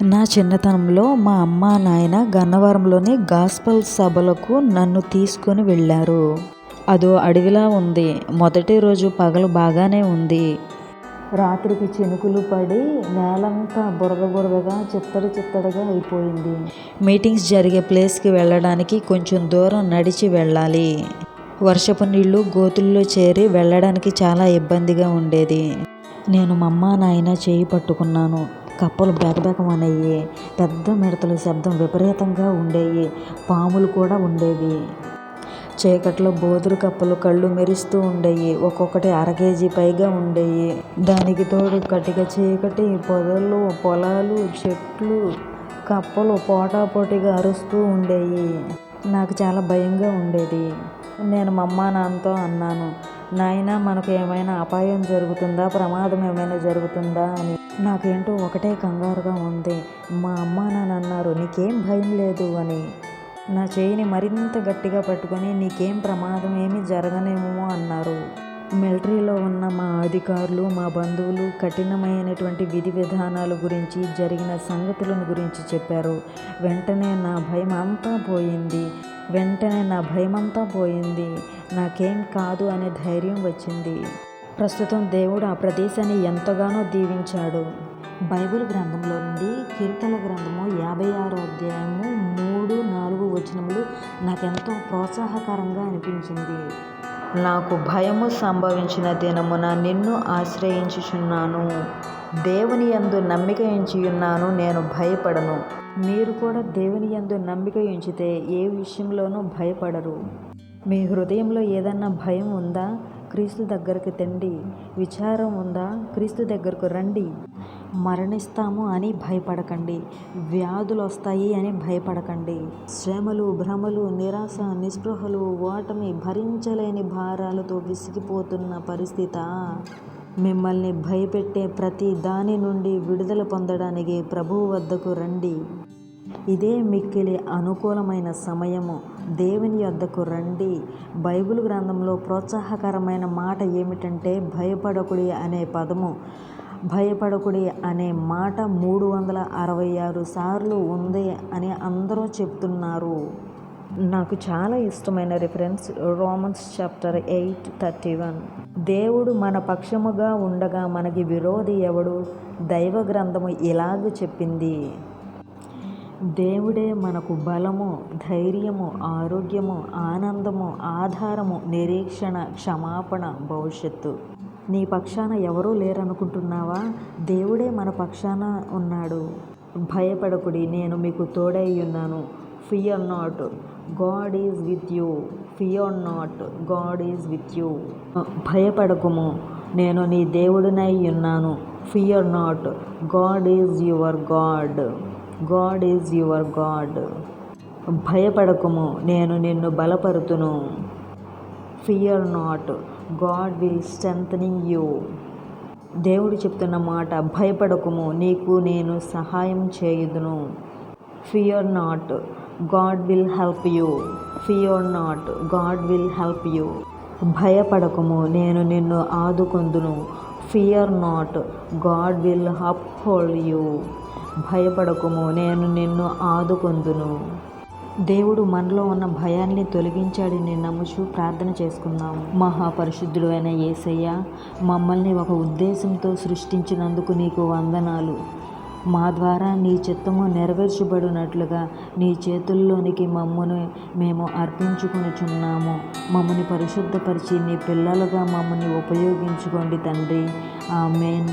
నా చిన్నతనంలో మా అమ్మ నాయన గన్నవరంలోని గాస్పల్ సభలకు నన్ను తీసుకొని వెళ్ళారు. అదో అడవిలా ఉంది. మొదటి రోజు పగలు బాగానే ఉంది. రాత్రికి చినుకులు పడి నేలంతా బురద బురదగా చిత్తడి చిత్తడిగా అయిపోయింది. మీటింగ్స్ జరిగే ప్లేస్కి వెళ్ళడానికి కొంచెం దూరం నడిచి వెళ్ళాలి. వర్షపు నీళ్లు గోతుల్లో చేరి వెళ్ళడానికి చాలా ఇబ్బందిగా ఉండేది. నేను మా అమ్మ నాయన చేయి పట్టుకున్నాను. కప్పలు బెకబెకమనేవి. పెద్ద మిడతల శబ్దం విపరీతంగా ఉండేవి. పాములు కూడా ఉండేవి. చీకట్లో బోదురు కప్పలు కళ్ళు మెరుస్తూ ఉండేవి. ఒక్కొక్కటి 1/2 కేజీ పైగా ఉండేవి. దానికి తోడు కటిక చీకటి, పొదలు, పొలాలు, చెట్లు, కప్పలు పోటాపోటీగా అరుస్తూ ఉండేవి. నాకు చాలా భయంగా ఉండేది. నేను మా అమ్మ నాన్నతో అన్నాను, నాయనా మనకు ఏమైనా అపాయం జరుగుతుందా, ప్రమాదం ఏమైనా జరుగుతుందా అని. నాకేంటో ఒకటే కంగారుగా ఉంది. మా అమ్మ నాన్న అన్నారు, నీకేం భయం లేదు అని. నా చేయిని మరింత గట్టిగా పట్టుకొని నీకేం ప్రమాదం ఏమీ జరగనేమో అన్నారు. మిలిటరీలో ఉన్న మా అధికారులు, మా బంధువులు కఠినమైనటువంటి విధి విధానాల గురించి, జరిగిన సంగతులను గురించి చెప్పారు. వెంటనే నా భయం అంతా పోయింది. నాకేం కాదు అనే ధైర్యం వచ్చింది. ప్రస్తుతం దేవుడు ఆ ప్రదేశాన్ని ఎంతగానో దీవించాడు. బైబిల్ గ్రంథంలో నుండి కీర్తనల గ్రంథము 56వ అధ్యాయము 3-4 వచనములు నాకెంతో ప్రోత్సాహకరంగా అనిపించింది. నాకు భయము సంభవించిన దినమున నిన్ను ఆశ్రయించుచున్నాను. దేవుని యందు నమ్మిక ఉంచియున్నాను, నేను భయపడను. మీరు కూడా దేవుని యందు నమ్మిక ఉంచితే ఏ విషయంలోనూ భయపడరు. మీ హృదయంలో ఏదన్నా భయం ఉందా? క్రీస్తు దగ్గరికి తెండి. విచారం ఉందా? క్రీస్తు దగ్గరకు రండి. మరణిస్తాము అని భయపడకండి. వ్యాధులు వస్తాయి అని భయపడకండి. శ్రమలు, భ్రమలు, నిరాశ, నిస్పృహలు, ఓటమి, భరించలేని భారాలతో విసిగిపోతున్న పరిస్థితి. మిమ్మల్ని భయపెట్టే ప్రతి దాని నుండి విడుదల పొందడానికి ప్రభువు వద్దకు రండి. ఇదే మిక్కిలి అనుకూలమైన సమయము. దేవుని యొద్దకు రండి. బైబిల్ గ్రంథంలో ప్రోత్సాహకరమైన మాట ఏమిటంటే భయపడకుడి అనే పదము. భయపడకుడి అనే మాట 366 సార్లు ఉంది అని అందరూ చెప్తున్నారు. నాకు చాలా ఇష్టమైన రిఫరెన్స్ రోమన్స్ చాప్టర్ 8:31. దేవుడు మన పక్షముగా ఉండగా మనకి విరోధి ఎవడు? దైవ గ్రంథము ఇలాగ చెప్పింది. దేవుడే మనకు బలము, ధైర్యము, ఆరోగ్యము, ఆనందము, ఆధారము, నిరీక్షణ, క్షమాపణ, భవిష్యత్తు. నీ పక్షాన ఎవరూ లేరనుకుంటున్నావా? దేవుడే మన పక్షాన ఉన్నాడు. భయపడకుడి, నేను మీకు తోడై ఉన్నాను. Fear not, God is with you. Fear not, God is with you. భయపడకుము, నేను నీ దేవుడినై ఉన్నాను. Fear not, God is your God. God is your God. భయపడకుము, నేను నిన్ను బలపరుతును. Fear not, God will strengthening you. దేవుడు చెప్తున్న మాట, భయపడకుము, నీకు నేను సహాయం చేయుదును. Fear not, God will help you. Fear not, God will help you. భయపడకుము, నేను నిన్ను ఆదుకొందును. Fear not, God will uphold you. భయపడకుము, నేను నిన్ను ఆదుకొందును. దేవుడు మనలో ఉన్న భయాన్ని తొలగించాడని నమ్ముచు ప్రార్థన చేసుకుందాం. మహాపరిశుద్ధుడు అయిన యేసయ్య, మమ్మల్ని ఒక ఉద్దేశంతో సృష్టించినందుకు నీకు వందనాలు. మా ద్వారా నీ చిత్తము నెరవేర్చబడినట్లుగా నీ చేతుల్లోనికి మేము అర్పించుకొనుచున్నాము. మమ్మల్ని పరిశుద్ధపరిచి నీ పిల్లలుగా మమ్మల్ని ఉపయోగించుకోండి తండ్రి. ఆమేన్.